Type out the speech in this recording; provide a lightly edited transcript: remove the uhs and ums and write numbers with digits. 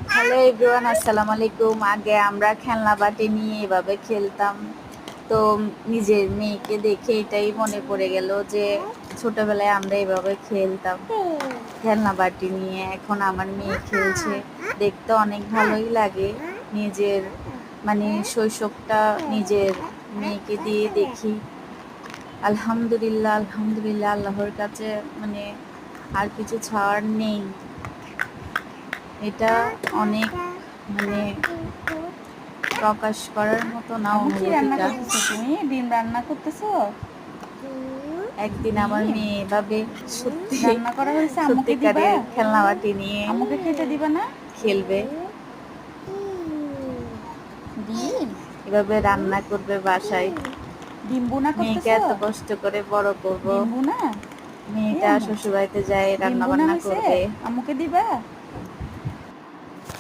Hello everyone, আসসালামু আলাইকুম। আগে আমরা খেলনা বাটি নিয়ে এভাবে খেলতাম। তো নিজের মেয়েকে দেখে এটাই মনে পড়ে গেল যে ছোটবেলায় আমরা এভাবে খেলতাম খেলনা বাটি নিয়ে। এখন আমার মেয়ে খেলছে, দেখতে অনেক ভালোই লাগে। নিজের মানে শৈশবটা নিজের মেয়েকে দিয়ে দেখি। আলহামদুলিল্লাহ, আলহামদুলিল্লাহ, আল্লাহর কাছে মানে আর কিছু ছাড় নেই। এটা অনেক মানে প্রকাশ করার মতো না আম্মু কি রান্না অনুভূতিটা। করতেছো? তুমি ডিম রান্না করতেছো? একদিন আমার ডিম মেয়ে এভাবে সত্যি রান্না করা হয়েছে, আম্মুকে দিবা? সত্যিকারের খেলনাবাটি নিয়ে আম্মুকে খেতে দিবা না? খেলবে, ডিম এভাবে রান্না করবে বাসায়। ডিম বুনা মেয়েকে করতেছো? এত কষ্ট করে বড় করব, ডিম বুনা? এই মেয়েটা আম্মু, শ্বশুরবাড়িতে যায় ডিম রান্না বুনা বান্না হয়েছে, করবে। আম্মুকে দিবা?